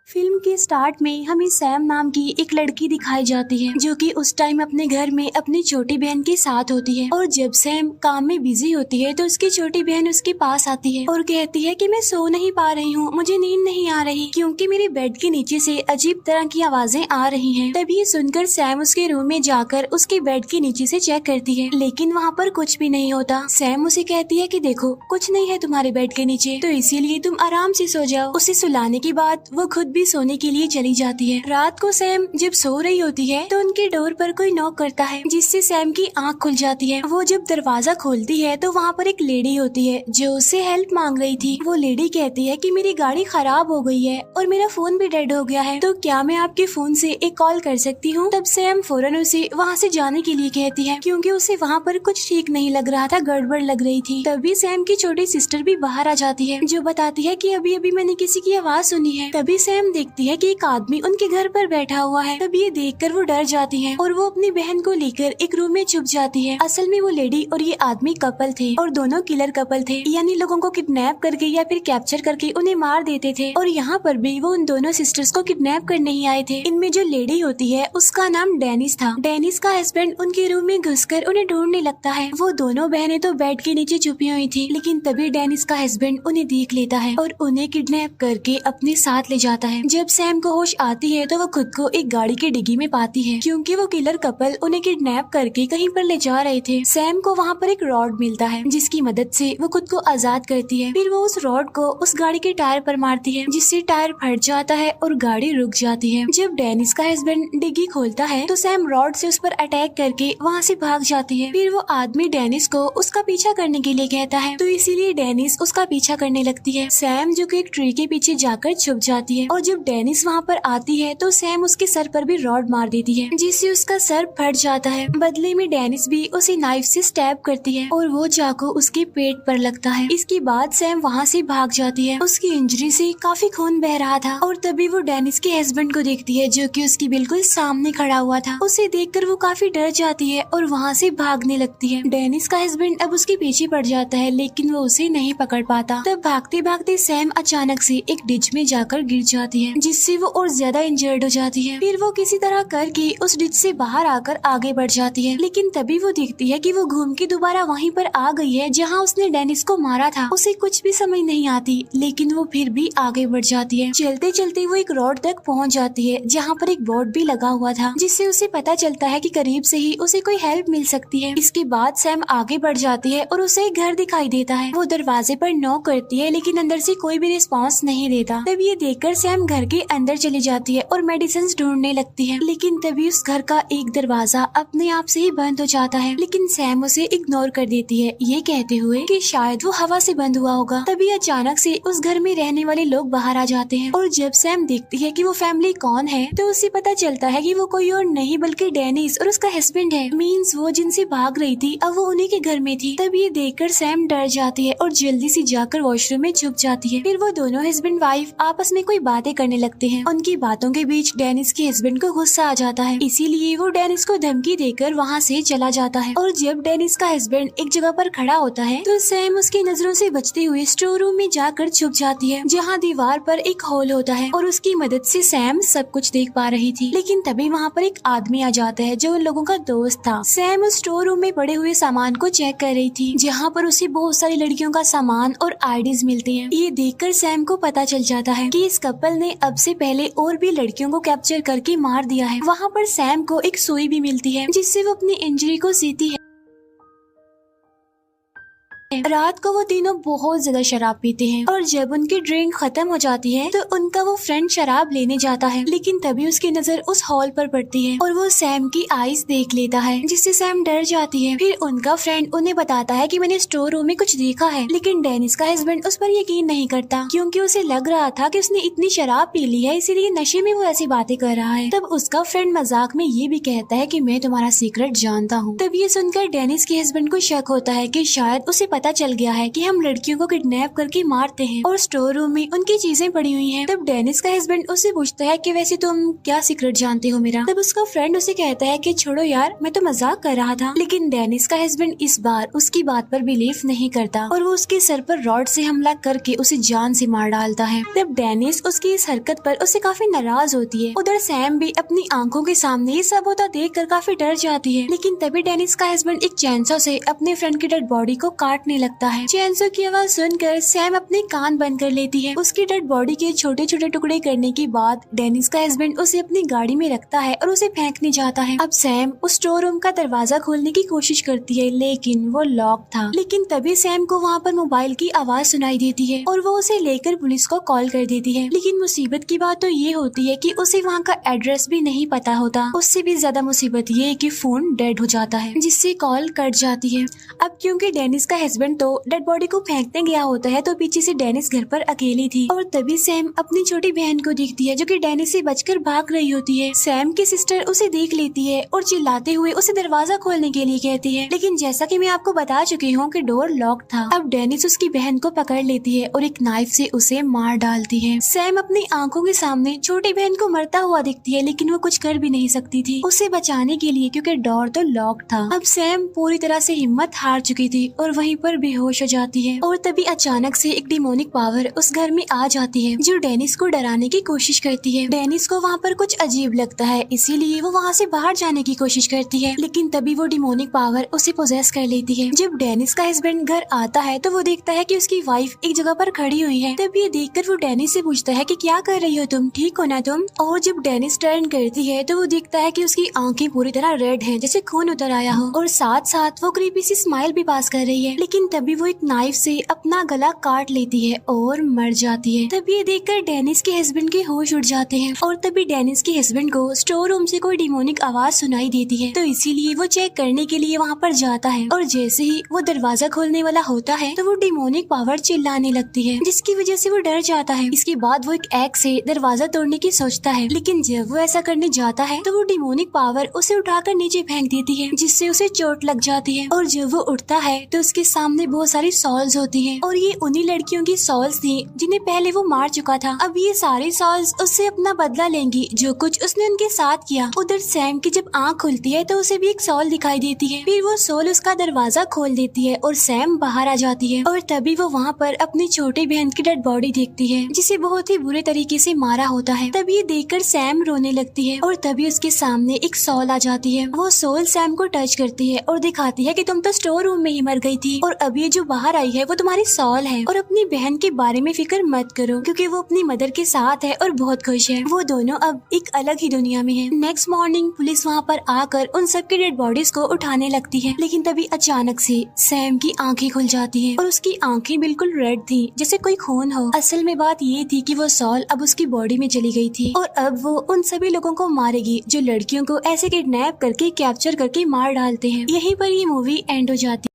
Film के start में हमें सैम नाम की एक लड़की दिखाई जाती है जो कि उस टाइम अपने घर में अपनी छोटी बहन के साथ होती है। और जब सैम काम में बिजी होती है तो उसकी छोटी बहन उसके पास आती है और कहती है कि मैं सो नहीं पा रही हूँ, मुझे नींद नहीं आ रही क्योंकि मेरे बेड के नीचे से अजीब तरह की आवाजें आ रही हैं। तभी ये सुनकर सैम उसके रूम में जाकर उसके बेड के नीचे से चेक करती है, लेकिन वहाँ पर कुछ भी नहीं होता। सैम उसे कहती है कि देखो कुछ नहीं है तुम्हारे बेड के नीचे, तो इसीलिए तुम आराम से सो जाओ। उसे सुलाने के बाद वो खुद भी सोने के लिए चली जाती है। रात को सैम जब सो रही होती है तो उनके डोर पर कोई नॉक करता है, जिससे सैम की आंख खुल जाती है। वो जब दरवाजा खोलती है तो वहाँ पर एक लेडी होती है जो उससे हेल्प मांग रही थी। वो लेडी कहती है कि मेरी गाड़ी खराब हो गई है और मेरा फोन भी डेड हो गया है, तो क्या मैं आपके फोन से एक कॉल कर सकती हूँ। तब सैम फौरन उसे वहाँ से जाने के लिए कहती है क्योंकि उसे वहाँ पर कुछ ठीक नहीं लग रहा था, गड़बड़ लग रही थी। तभी सैम की छोटी सिस्टर भी बाहर आ जाती है जो बताती है कि अभी अभी मैंने किसी की आवाज सुनी है। तभी सैम देखती है कि एक आदमी उनके घर पर बैठा हुआ है। तभी ये देखकर वो डर जाती है और वो अपनी बहन को लेकर एक रूम में छुप जाती है। असल में वो लेडी और ये आदमी कपल थे और दोनों किलर कपल थे, यानी लोगों को किडनैप करके या फिर कैप्चर करके उन्हें मार देते थे। और यहाँ पर भी वो उन दोनों सिस्टर्स को किडनैप करने ही आए थे। इनमें जो लेडी होती है उसका नाम डेनिस था। डेनिस का हस्बैंड उनके रूम में घुसकर उन्हें ढूंढने लगता है। वो दोनों बहनें तो बेड के नीचे छुपी हुई थी, लेकिन तभी डेनिस का हस्बैंड उन्हें देख लेता है और उन्हें किडनैप करके अपने साथ ले जाता है। जब सैम को होश आती है तो वो खुद को एक गाड़ी की डिग्गी में पाती है क्योंकि वो किलर कपल उन्हें किडनैप करके कहीं पर ले जा रहे थे। सैम को वहाँ पर एक रॉड मिलता है जिसकी मदद से वो खुद को आजाद करती है। फिर वो उस रॉड को उस गाड़ी के टायर पर मारती है, जिससे टायर फट जाता है और गाड़ी रुक जाती है। जब डेनिस का हस्बैंड डिग्गी खोलता है तो सैम रॉड से उस पर अटैक करके वहाँ से भाग जाती है। फिर वो आदमी डेनिस को उसका पीछा करने के लिए कहता है, तो इसीलिए डेनिस उसका पीछा करने लगती है। सैम जो कि एक ट्री के पीछे जाकर छुप जाती है और जब डेनिस वहाँ पर आती है तो सैम उसके सर पर भी रॉड मार देती है, जिससे उसका सर फट जाता है। बदले में डेनिस भी उसे नाइफ से स्टैब करती है और वो चाकू उसके पेट पर लगता है। इसके बाद सैम वहाँ से भाग जाती है। उसकी इंजरी से काफी खून बह रहा था और तभी वो डेनिस के हस्बैंड को देखती है जो कि उसकी बिल्कुल सामने खड़ा हुआ था। उसे देखकर वो काफी डर जाती है और वहाँ से भागने लगती है। डेनिस का हस्बैंड अब उसके पीछे पड़ जाता है, लेकिन वो उसे नहीं पकड़ पाता। तब भागते भागते सैम अचानक से एक डिच में जाकर गिर जाती है, जिससे वो और ज्यादा इंजर्ड हो जाती है। फिर वो किसी तरह करके उस डिच से बाहर आकर आगे बढ़ जाती है, लेकिन तभी वो देखती है कि वो घूम के दोबारा वहीं पर आ गई है जहाँ उसने डेनिस को मारा था। उसे कुछ भी समझ नहीं आती, लेकिन वो फिर भी आगे बढ़ जाती है। चलते चलते वो एक रोड तक पहुँच जाती है जहाँ पर एक बोर्ड भी लगा हुआ था, जिससे उसे पता चलता है कि करीब से ही उसे कोई हेल्प मिल सकती है। इसके बाद सैम आगे बढ़ जाती है और उसे एक घर दिखाई देता है। वो दरवाजे पर नॉक करती है, लेकिन अंदर से कोई भी रिस्पांस नहीं देता। तब ये देखकर सैम घर के अंदर चली जाती है और मेडिसिन ढूंढने लगती है, लेकिन तभी उस घर का एक दरवाजा अपने आप से ही बंद हो जाता है। लेकिन सैम उसे इग्नोर कर देती है, ये कहते हुए कि शायद वो हवा से बंद हुआ होगा। तभी अचानक से उस घर में रहने वाले लोग बाहर आ जाते हैं और जब सैम देखती है कि वो फैमिली कौन है तो उसे पता चलता है कि वो कोई और नहीं बल्कि डेनिस और उसका हस्बैंड है। मीन्स वो जिनसे भाग रही थी अब वो उन्हीं के घर में थी। तब ये देखकर सैम डर जाती है और जल्दी से जाकर वॉशरूम में छुप जाती है। फिर वो दोनों हस्बैंड वाइफ आपस में कोई बातें करने लगते हैं। उनकी बातों के बीच डेनिस के हस्बैंड को गुस्सा आ जाता है, इसीलिए वो डेनिस को धमकी देकर वहाँ से चला जाता है। और जब डेनिस का हस्बैंड एक जगह पर खड़ा होता है तो सैम उसकी नजरों से बचते हुए स्टोर रूम में जाकर छुप जाती है, जहाँ दीवार पर एक होल होता है और उसकी मदद से सैम सब कुछ देख पा रही थी। लेकिन तभी वहाँ पर एक आदमी आ जाता है जो उन लोगों का दोस्त था। सैम उस स्टोर रूम में पड़े हुए सामान को चेक कर रही थी, जहाँ पर उसे बहुत सारी लड़कियों का सामान और आईडीज मिलती हैं। ये देखकर सैम को पता चल जाता है कि इस कपल ने अब से पहले और भी लड़कियों को कैप्चर करके मार दिया है। वहाँ पर सैम को एक सुई भी मिलती है, जिससे वो अपनी इंजरी को सीती है। रात को वो तीनों बहुत ज्यादा शराब पीते हैं और जब उनकी ड्रिंक खत्म हो जाती है तो उनका वो फ्रेंड शराब लेने जाता है, लेकिन तभी उसकी नजर उस हॉल पर पड़ती है और वो सैम की आईज देख लेता है, जिससे सैम डर जाती है। फिर उनका फ्रेंड उन्हें बताता है कि मैंने स्टोर रूम में कुछ देखा है, लेकिन डेनिस का हस्बैंड उस पर यकीन नहीं करता क्योंकि उसे लग रहा था कि उसने इतनी शराब पी ली है, इसीलिए नशे में वो ऐसी बातें कर रहा है। तब उसका फ्रेंड मजाक में ये भी कहता है कि मैं तुम्हारा सीक्रेट जानता हूँ। तब ये सुनकर डेनिस के हस्बैंड को शक होता है कि शायद उसे पता चल गया है कि हम लड़कियों को किडनैप करके मारते हैं और स्टोर रूम में उनकी चीजें पड़ी हुई हैं। तब डेनिस का हस्बैंड उसे पूछता है कि वैसे तुम क्या सीक्रेट जानते हो मेरा। तब उसका फ्रेंड उसे कहता है कि छोड़ो यार, मैं तो मजाक कर रहा था। लेकिन डेनिस का हस्बैंड इस बार उसकी बात पर बिलीव नहीं करता और वो उसके सर पर रॉड से हमला करके उसे जान से मार डालता है। तब डेनिस उसकी इस हरकत पर उसे काफी नाराज होती है। उधर सैम भी अपनी आंखों के सामने ये सब होता देखकर काफी डर जाती है। लेकिन तभी डेनिस का हस्बैंड एक चैनसो से अपने फ्रेंड की डेड बॉडी को काटने लगता है। चैनसो की आवाज सुनकर सैम अपने कान बंद कर लेती है। उसकी डेड बॉडी के छोटे छोटे टुकड़े करने के बाद डेनिस का हस्बैंड उसे अपनी गाड़ी में रखता है और उसे फेंकने जाता है। अब सैम उस स्टोर रूम का दरवाजा खोलने की कोशिश करती है लेकिन वो लॉक था। लेकिन तभी सैम को वहाँ पर मोबाइल की आवाज सुनाई देती है और वो उसे लेकर पुलिस को कॉल कर देती है। लेकिन मुसीबत की बात तो ये होती है कि उसे वहाँ का एड्रेस भी नहीं पता होता। उससे भी ज्यादा मुसीबत ये है कि फोन डेड हो जाता है जिससे कॉल कट जाती है। अब क्योंकि डेनिस का हस्बैंड तो डेड बॉडी को फेंकने गया होता है तो पीछे से डेनिस घर पर अकेली थी और तभी सैम अपनी छोटी बहन को देखती है जो कि डेनिस से बचकर भाग रही होती है। सैम की सिस्टर उसे देख लेती है और चिल्लाते हुए उसे दरवाजा खोलने के लिए कहती है। लेकिन जैसा कि मैं आपको बता चुकी हूँ कि डोर लॉक था। अब डेनिस उसकी बहन को पकड़ लेती है और एक नाइफ से उसे मार डालती है। सैम अपनी आंखों के सामने छोटी बहन को मरता हुआ दिखती है लेकिन वो कुछ कर भी नहीं सकती थी उसे बचाने के लिए क्योंकि डोर तो लॉक था। अब सैम पूरी तरह से हिम्मत हार चुकी थी और वहीं पर बेहोश हो जाती है और तभी अचानक से एक डिमोनिक पावर उस घर में आ जाती है जो डेनिस को डराने की कोशिश करती है। डेनिस को वहाँ पर कुछ अजीब लगता है इसीलिए वो वहाँ से बाहर जाने की कोशिश करती है लेकिन तभी वो डिमोनिक पावर उसे पोजेस कर लेती है। जब डेनिस का हस्बैंड घर आता है तो वो देखता है कि उसकी वाइफ एक जगह पर खड़ी हुई है। तब ये देखकर वो डेनिस से पूछता है कि क्या कर रही हो तुम, ठीक हो ना तुम। और जब डेनिस टर्न करती है तो वो देखता है कि उसकी आंखें पूरी तरह रेड है जैसे खून उतर आया हो और साथ साथ वो क्रीपी सी स्माइल भी पास कर रही है। लेकिन तभी वो एक नाइफ से अपना गला काट लेती है और मर जाती है। तभी ये देखकर डेनिस के हस्बैंड के होश उड़ जाते हैं और तभी डेनिस के हस्बैंड को स्टोर रूम से कोई डिमोनिक आवाज सुनाई देती है तो इसीलिए वो चेक करने के लिए वहाँ पर जाता है और जैसे ही वो दरवाजा खोलने वाला होता है तो वो डिमोनिक पावर चिल्लाने लगती है जिसकी वजह से वो डर जाता है। इसके बाद वो एक एक्स से दरवाजा तोड़ने की सोचता है लेकिन जब वो ऐसा करने जाता है तो वो डिमोनिक पावर उसे उठाकर नीचे फेंक देती है जिससे उसे चोट लग जाती है। और जब वो उठता है तो उसके सामने बहुत सारी सॉल्स होती है और ये उन्हीं लड़कियों की सॉल्स थी जिन्हें पहले वो मार चुका था। अब ये सारी सॉल्स उससे अपना बदला लेंगी जो कुछ उसने उनके साथ किया। उधर सैम की जब आँख खुलती है तो उसे भी एक सॉल दिखाई देती है। फिर वो सोल उसका दरवाजा खोल देती है और सैम बाहर आ जाती है और तभी वो वहाँ पर अपनी छोटी बहन की डेड बॉडी देखती है जिसे बहुत ही बुरे तरीके से मारा होता है। तभी ये देखकर सैम रोने लगती है और तभी उसके सामने एक सोल आ जाती है। वो सोल सैम को टच करती है और दिखाती है कि तुम तो स्टोर रूम में ही मर गई थी और अब ये जो बाहर आई है वो तुम्हारी सोल है और अपनी बहन के बारे में फिक्र मत करो क्योंकि वो अपनी मदर के साथ है और बहुत खुश है। वो दोनों अब एक अलग ही दुनिया में है। नेक्स्ट मॉर्निंग पुलिस वहाँ पर आकर उन सबकी डेड बॉडीज को उठाने लगती है लेकिन तभी अचानक से सैम की आंखें खुल जाती हैं और उसकी आंखें बिल्कुल रेड थी जैसे कोई खून हो। असल में बात ये थी कि वो सॉल अब उसकी बॉडी में चली गई थी और अब वो उन सभी लोगों को मारेगी जो लड़कियों को ऐसे किडनैप करके कैप्चर करके मार डालते हैं। यहीं पर ये मूवी एंड हो जाती है।